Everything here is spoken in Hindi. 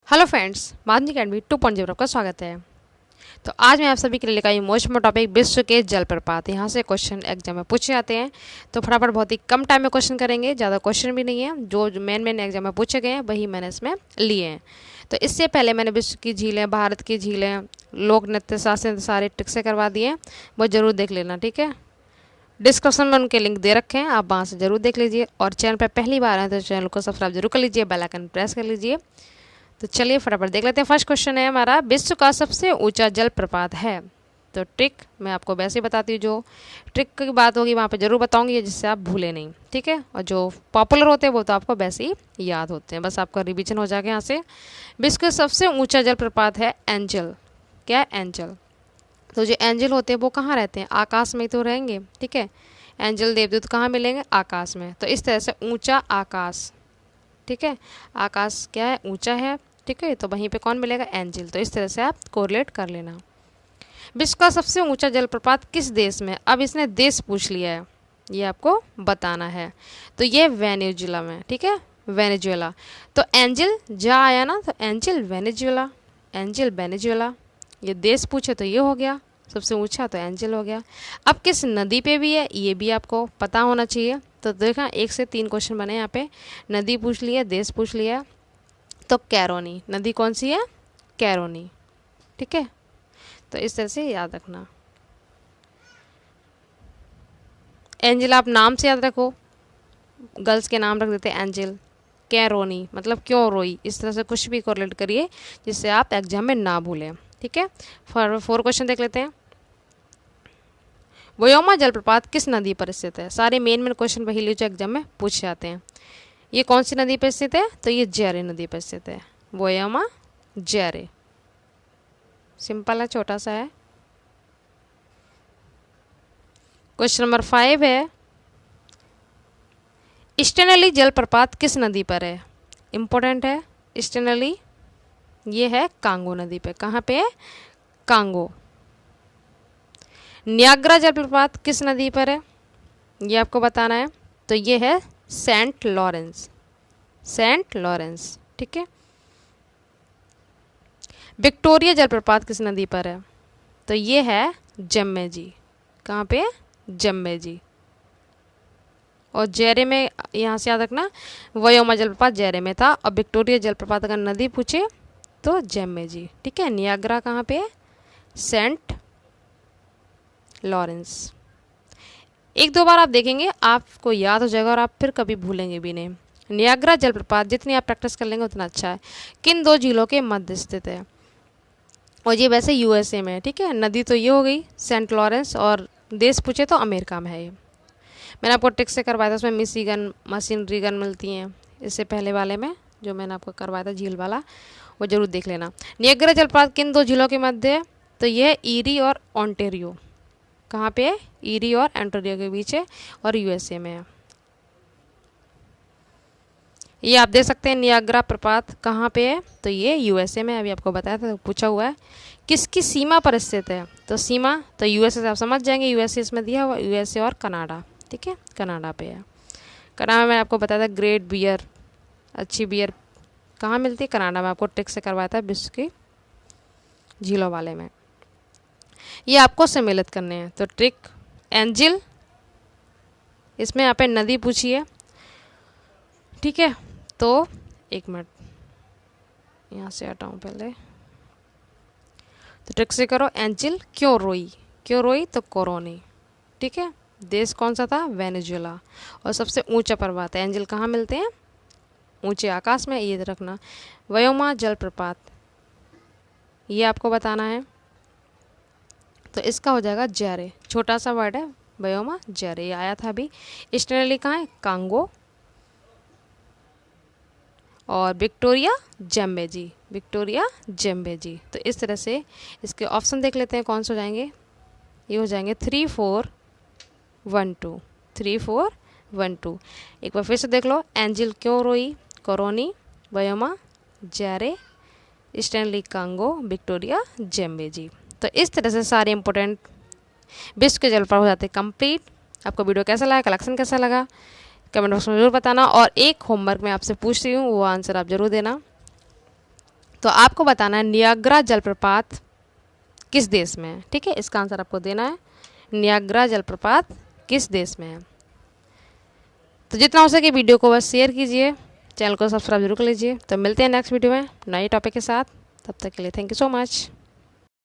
हेलो फ्रेंड्स, माधुरी अकेडमी 2.0 का स्वागत है। तो आज मैं आप सभी के लिए लेकर आई हूँ मोस्ट टॉपिक विश्व के जलप्रपात। यहाँ से क्वेश्चन एग्जाम में पूछे जाते हैं। तो फटाफट बहुत ही कम टाइम में क्वेश्चन करेंगे, ज़्यादा क्वेश्चन भी नहीं है। जो मेन एग्जाम में पूछे गए हैं वही मैंने इसमें लिए हैं। तो इससे पहले मैंने विश्व की झीलें, भारत की झीलें, लोक नृत्य शास्त्र सारे ट्रिक से करवा दिए हैं, वो ज़रूर देख लेना, ठीक है। डिस्क्रिप्शन में उनके लिंक दे रखे हैं, आप वहाँ से ज़रूर देख लीजिए। और चैनल पर पहली बार आए तो चैनल को सब्सक्राइब जरूर कर लीजिए, बेल आइकन प्रेस कर लीजिए। तो चलिए फटाफट देख लेते हैं। फर्स्ट क्वेश्चन है हमारा, विश्व का सबसे ऊंचा जलप्रपात है। तो ट्रिक मैं आपको वैसे ही बताती हूँ, जो ट्रिक की बात होगी वहाँ पे जरूर बताऊंगी, जिससे आप भूले नहीं, ठीक है। और जो पॉपुलर होते हैं वो तो आपको वैसे ही याद होते हैं, बस आपका रिवीजन हो जाएगा यहाँ से। विश्व का सबसे ऊंचा जलप्रपात है एंजल। क्या है? एंजल। तो जो एंजल होते हैं वो कहाँ रहते हैं? आकाश में तो रहेंगे, ठीक है। एंजल देवदूत कहाँ मिलेंगे? आकाश में। तो इस तरह से ऊंचा आकाश, ठीक है। आकाश क्या है? ऊंचा है, ठीक है। तो वहीं पे कौन मिलेगा? एंजल। तो इस तरह से आप कोरिलेट कर लेना। विश्व का सबसे ऊंचा जलप्रपात किस देश में? अब इसने देश पूछ लिया है, ये आपको बताना है। तो ये वेनेजुएला में, ठीक है, वेनेजुएला। तो एंजल जा आया ना, तो एंजल वेनेजुएला, एंजल वेनेजुएला। ये देश पूछे तो ये हो गया सबसे ऊंचा, तो एंजल हो गया। अब किस नदी पे भी है ये भी आपको पता होना चाहिए। तो देखा, 1 से 3 क्वेश्चन बने यहाँ पे। नदी पूछ लिया, देश पूछ लिया। तो कैरोनी नदी कौन सी है? कैरोनी, ठीक है। तो इस तरह से याद रखना। एंजल आप नाम से याद रखो, गर्ल्स के नाम रख देते हैं एंजल। कैरोनी मतलब क्यों रोई, इस तरह से कुछ भी कोरिलेट करिए जिससे आप एग्जाम में ना भूलें, ठीक है। 4 क्वेश्चन देख लेते हैं। व्योमा जलप्रपात किस नदी पर स्थित है? सारे मेन क्वेश्चन वही लिए जो एग्जाम में पूछे जाते हैं। ये कौन सी नदी पर स्थित है? तो ये जैरे नदी पर स्थित है, व्योमा जैरे। सिंपल है, छोटा सा है। क्वेश्चन नंबर 5 है, स्टेनली जलप्रपात किस नदी पर है? इंपॉर्टेंट है। स्टेनली ये है कांगो नदी पे। कहाँ पे है? कांगो। नियाग्रा जलप्रपात किस नदी पर है? ये आपको बताना है। तो ये है सेंट लॉरेंस, सेंट लॉरेंस, ठीक है। विक्टोरिया जलप्रपात किस नदी पर है? तो ये है जम्मेजी। कहाँ पे? जम्मेजी। और जैरे में यहाँ से याद रखना, व्योमा जलप्रपात जैरे में था, और विक्टोरिया जलप्रपात अगर नदी पूछे तो जम्मेजी, ठीक है। नियाग्रा कहाँ पे है? Saint Lawrence. 1-2 बार आप देखेंगे आपको याद हो जाएगा और आप फिर कभी भूलेंगे भी नहीं। नियाग्रा जलप्रपात जितनी आप प्रैक्टिस कर लेंगे उतना अच्छा है। किन 2 झीलों के मध्य स्थित है? और ये वैसे यूएसए में है, ठीक है। नदी तो ये हो गई सेंट लॉरेंस, और देश पूछे तो अमेरिका में है ये। मैंने आपको ट्रिक से करवाया था, उसमें मिशिगन मशीनरी गन मिलती हैं। इससे पहले वाले में जो मैंने आपको करवाया था झील वाला, वो जरूर देख लेना। नियाग्रा जलप्रपात किन 2 झीलों के मध्य है? तो ये है ईरी और ऑन्टेरियो। कहाँ पे है? ईरी और ऑन्टेरियो के बीच है, और यूएसए में है। ये आप देख सकते हैं नियाग्रा प्रपात कहाँ पे है? तो ये यूएसए में। अभी आपको बताया था, पूछा हुआ है किसकी सीमा पर स्थित है? तो सीमा तो यूएसए से आप समझ जाएंगे, यूएसए इसमें दिया हुआ, यूएसए और कनाडा, ठीक है। कनाडा पे है। कनाडा में आपको बताया था ग्रेट बियर, अच्छी बियर कहाँ मिलती है? कनाडा में। आपको ट्रिक से करवाया था विश्व की झीलों वाले में। ये आपको सम्मिलित करने हैं। तो ट्रिक एंजिल, इसमें यहाँ पे नदी पूछी है, ठीक है। तो 1 मिनट यहाँ से हटाऊँ पहले। तो ट्रिक से करो, एंजिल क्यों रोई? क्यों रोई? तो कोरोनी, ठीक है। देश कौन सा था? वेनेजुएला। और सबसे ऊंचा पर्वत है, एंजल कहाँ मिलते हैं? ऊंचे आकाश में, ये रखना। व्योमा जलप्रपात ये आपको बताना है। तो इसका हो जाएगा जैरे, छोटा सा वर्ड है, व्योमा जैरे, ये आया था अभी। स्टेनली कहाँ है? कांगो। और विक्टोरिया जम्बेजी, विक्टोरिया जम्बेजी। तो इस तरह से इसके ऑप्शन देख लेते हैं कौन से हो जाएंगे। ये हो जाएंगे 3 4 1 2, 3 4 1 2। एक बार फिर से देख लो, एंजिल क्यों रोई? कोरोनी, व्योमा Zaire, Stanley Congo, Victoria Zambezi. तो इस तरह से सारे इंपॉर्टेंट विश्व के जलप्रपात हो जाते हैं कंप्लीट। आपको वीडियो कैसा लगा, कलेक्शन कैसा लगा, कमेंट बॉक्स में जरूर बताना। और एक होमवर्क मैं आपसे पूछ रही हूँ, वो आंसर आप जरूर देना। तो आपको बताना है नियाग्रा जलप्रपात किस देश में है। ठीक है, इसका आंसर आपको देना है, नियाग्रा जलप्रपात किस देश में है। तो जितना हो सके वीडियो को बस शेयर कीजिए, चैनल को सब्सक्राइब जरूर कर लीजिए। तो मिलते हैं नेक्स्ट वीडियो में नए टॉपिक के साथ, तब तक के लिए थैंक यू सो मच।